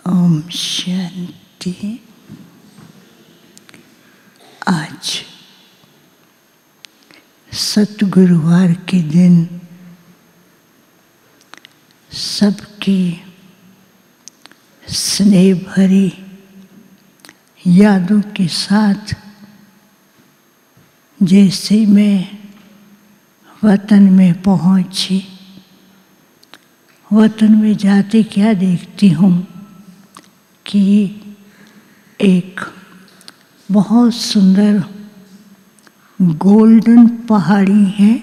ओम शांति। आज सतगुरुवार के दिन सबकी स्नेह भरी यादों के साथ जैसे मैं वतन में पहुंची, वतन में जाते क्या देखती हूँ कि एक बहुत सुंदर गोल्डन पहाड़ी है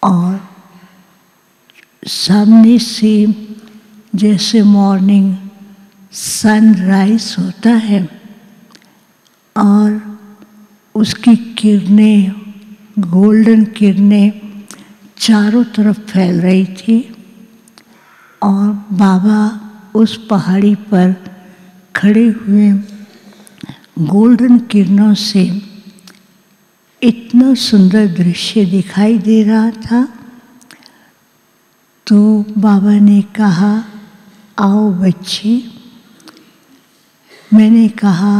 और सामने से जैसे मॉर्निंग सनराइज होता है और उसकी किरणें, गोल्डन किरणें चारों तरफ फैल रही थी और बाबा उस पहाड़ी पर खड़े हुए गोल्डन किरणों से इतना सुंदर दृश्य दिखाई दे रहा था। तो बाबा ने कहा, आओ बच्ची। मैंने कहा,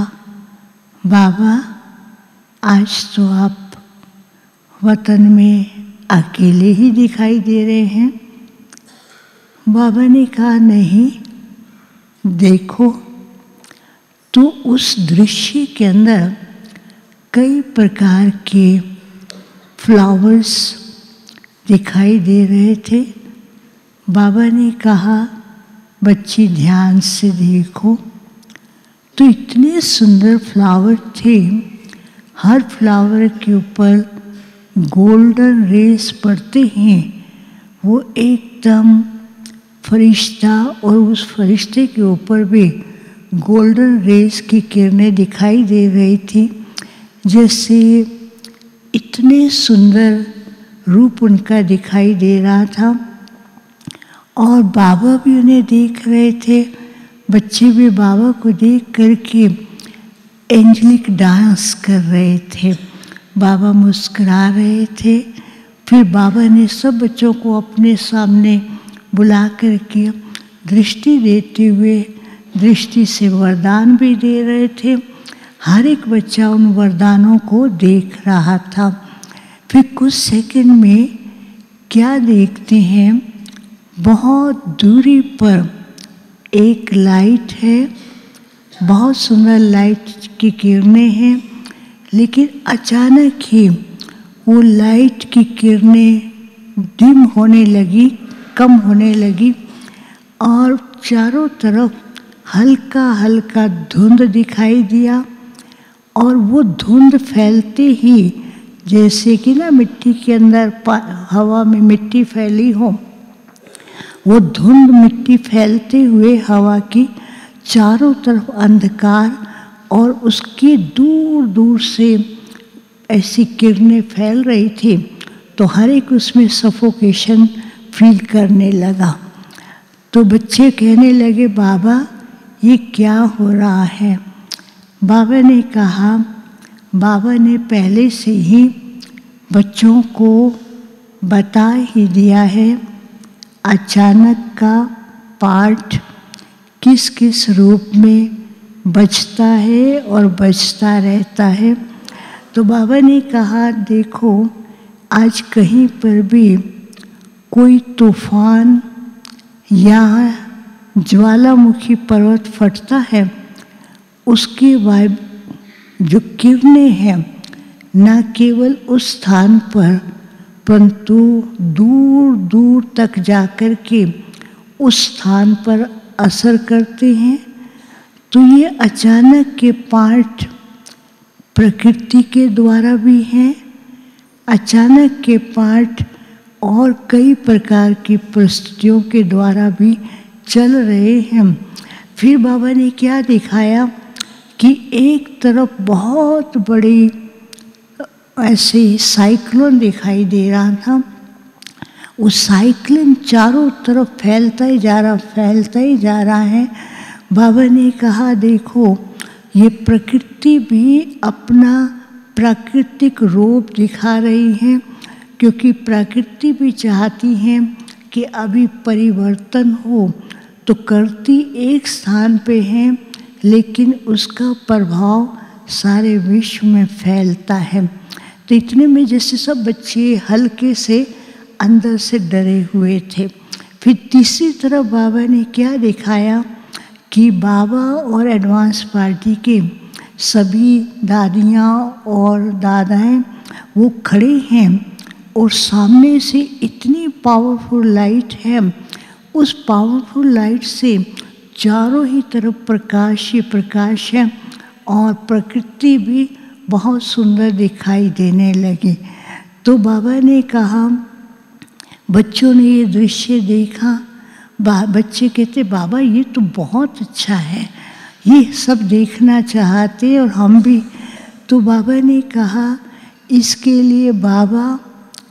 बाबा आज तो आप वतन में अकेले ही दिखाई दे रहे हैं। बाबा ने कहा, नहीं, देखो तो उस दृश्य के अंदर कई प्रकार के फ्लावर्स दिखाई दे रहे थे। बाबा ने कहा, बच्ची ध्यान से देखो। तो इतने सुंदर फ्लावर थे, हर फ्लावर के ऊपर गोल्डन रेस पड़ते हैं। वो एकदम फरिश्ता और उस फरिश्ते के ऊपर भी गोल्डन रेस की किरणें दिखाई दे रही थी। जैसे इतने सुंदर रूप उनका दिखाई दे रहा था और बाबा भी उन्हें देख रहे थे। बच्चे भी बाबा को देख करके एंजेलिक डांस कर रहे थे। बाबा मुस्कुरा रहे थे। फिर बाबा ने सब बच्चों को अपने सामने बुला करके दृष्टि देते हुए दृष्टि से वरदान भी दे रहे थे। हर एक बच्चा उन वरदानों को देख रहा था। फिर कुछ सेकंड में क्या देखते हैं, बहुत दूरी पर एक लाइट है, बहुत सुंदर लाइट की किरणें हैं, लेकिन अचानक ही वो लाइट की किरणें डिम होने लगी, कम होने लगी और चारों तरफ हल्का हल्का धुंध दिखाई दिया। और वो धुंध फैलते ही जैसे कि ना मिट्टी के अंदर हवा में मिट्टी फैली हो, वो धुंध मिट्टी फैलते हुए हवा की चारों तरफ अंधकार और उसकी दूर दूर से ऐसी किरणें फैल रही थी। तो हर एक उसमें सफोकेशन फील करने लगा। तो बच्चे कहने लगे, बाबा ये क्या हो रहा है। बाबा ने कहा, बाबा ने पहले से ही बच्चों को बता ही दिया है अचानक का पार्ट किस किस रूप में बचता है और बचता रहता है। तो बाबा ने कहा, देखो आज कहीं पर भी कोई तूफान या ज्वालामुखी पर्वत फटता है, उसकी वाइब जो किरणें हैं न केवल उस स्थान पर परंतु दूर दूर तक जाकर के उस स्थान पर असर करते हैं। तो ये अचानक के पार्ट प्रकृति के द्वारा भी हैं, अचानक के पार्ट और कई प्रकार की परिस्थितियों के द्वारा भी चल रहे हैं। फिर बाबा ने क्या दिखाया कि एक तरफ बहुत बड़ी ऐसे साइक्लोन दिखाई दे रहा था। वो साइक्लोन चारों तरफ फैलता ही जा रहा, फैलता ही जा रहा है। बाबा ने कहा, देखो ये प्रकृति भी अपना प्राकृतिक रूप दिखा रही है, क्योंकि प्रकृति भी चाहती है कि अभी परिवर्तन हो। तो कृति एक स्थान पे है, लेकिन उसका प्रभाव सारे विश्व में फैलता है। तो इतने में जैसे सब बच्चे हल्के से अंदर से डरे हुए थे। फिर तीसरी तरफ बाबा ने क्या दिखाया कि बाबा और एडवांस पार्टी के सभी दादियाँ और दादाएं वो खड़े हैं और सामने से इतनी पावरफुल लाइट है, उस पावरफुल लाइट से चारों ही तरफ प्रकाश ही प्रकाश है और प्रकृति भी बहुत सुंदर दिखाई देने लगी। तो बाबा ने कहा, बच्चों ने ये दृश्य देखा, बच्चे कहते बाबा ये तो बहुत अच्छा है, ये सब देखना चाहते और हम भी। तो बाबा ने कहा इसके लिए बाबा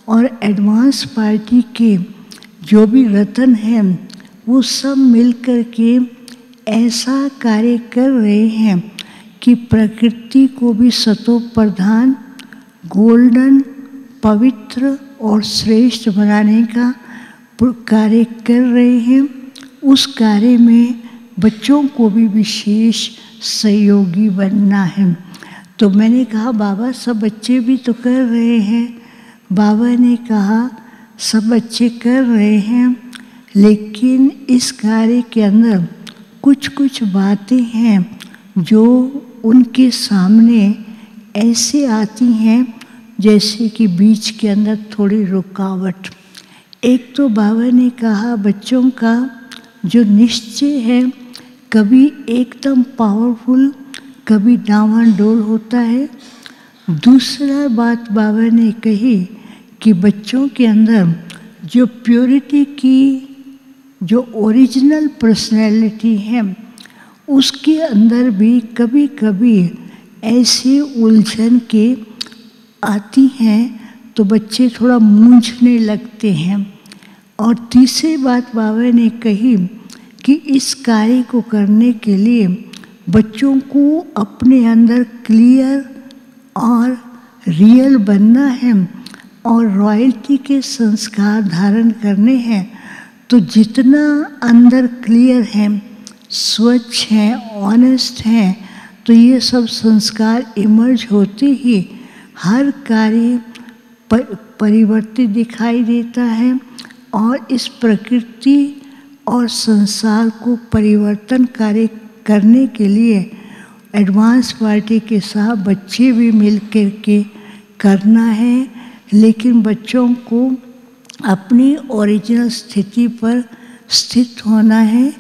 और एडवांस पार्टी के जो भी रतन हैं वो सब मिलकर के ऐसा कार्य कर रहे हैं कि प्रकृति को भी सतो प्रधान, गोल्डन, पवित्र और श्रेष्ठ बनाने का कार्य कर रहे हैं। उस कार्य में बच्चों को भी विशेष सहयोगी बनना है। तो मैंने कहा बाबा सब बच्चे भी तो कर रहे हैं। बाबा ने कहा सब बच्चे कर रहे हैं, लेकिन इस कार्य के अंदर कुछ कुछ बातें हैं जो उनके सामने ऐसे आती हैं जैसे कि बीच के अंदर थोड़ी रुकावट। एक तो बाबा ने कहा बच्चों का जो निश्चय है कभी एकदम पावरफुल, कभी डावाडोल होता है। दूसरा बात बाबा ने कही कि बच्चों के अंदर जो प्योरिटी की जो ओरिजिनल पर्सनैलिटी है उसके अंदर भी कभी कभी ऐसी उलझन के आती हैं तो बच्चे थोड़ा मूंझने लगते हैं। और तीसरी बात बाबा ने कही कि इस कार्य को करने के लिए बच्चों को अपने अंदर क्लियर और रियल बनना है और रॉयल्टी के संस्कार धारण करने हैं। तो जितना अंदर क्लियर है, स्वच्छ है, ऑनेस्ट है, तो ये सब संस्कार इमर्ज होते ही हर कार्य परिवर्तित दिखाई देता है और इस प्रकृति और संसार को परिवर्तन कार्य करने के लिए एडवांस पार्टी के साथ बच्चे भी मिल कर के करना है। लेकिन बच्चों को अपनी ओरिजिनल स्थिति पर स्थित होना है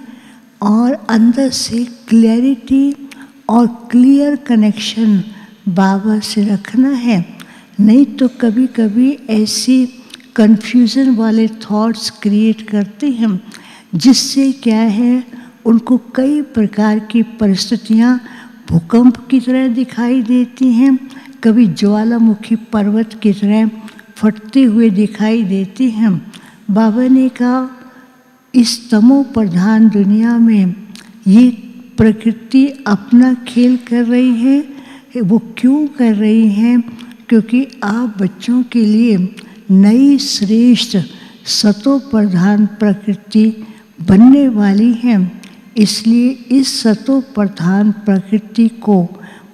और अंदर से क्लैरिटी और क्लियर कनेक्शन बाबा से रखना है। नहीं तो कभी कभी ऐसी कन्फ्यूज़न वाले थॉट्स क्रिएट करते हैं जिससे क्या है उनको कई प्रकार की परिस्थितियाँ भूकंप की तरह दिखाई देती हैं, कभी ज्वालामुखी पर्वत की तरह फटते हुए दिखाई देती हैं। बाबा ने कहा इस तमो प्रधान दुनिया में ये प्रकृति अपना खेल कर रही है। वो क्यों कर रही है? क्योंकि आप बच्चों के लिए नई श्रेष्ठ सतो प्रधान प्रकृति बनने वाली है। इसलिए इस सतो प्रधान प्रकृति को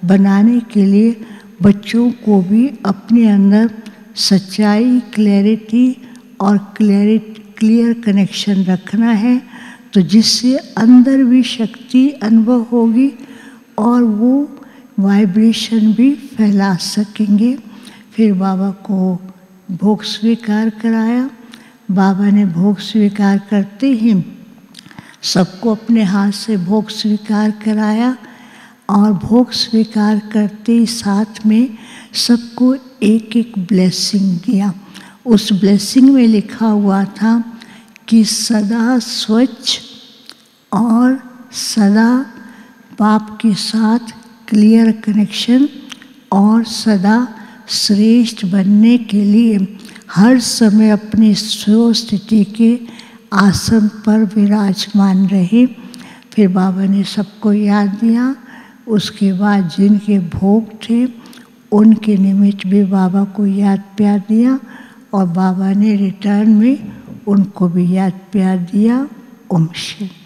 बनाने के लिए बच्चों को भी अपने अंदर सच्चाई, क्लैरिटी और क्लियर कनेक्शन रखना है, तो जिससे अंदर भी शक्ति अनुभव होगी और वो वाइब्रेशन भी फैला सकेंगे। फिर बाबा को भोग स्वीकार कराया। बाबा ने भोग स्वीकार करते ही सबको अपने हाथ से भोग स्वीकार कराया और भोग स्वीकार करते ही साथ में सबको एक एक ब्लेसिंग दिया। उस ब्लेसिंग में लिखा हुआ था कि सदा स्वच्छ और सदा बाप के साथ क्लियर कनेक्शन और सदा श्रेष्ठ बनने के लिए हर समय अपनी स्वस्थिति के आसन पर विराजमान रहे। फिर बाबा ने सबको याद दिया। उसके बाद जिनके भोग थे उनके निमित्त भी बाबा को याद प्यार दिया और बाबा ने रिटर्न में उनको भी याद प्यार दिया। ओम शांति।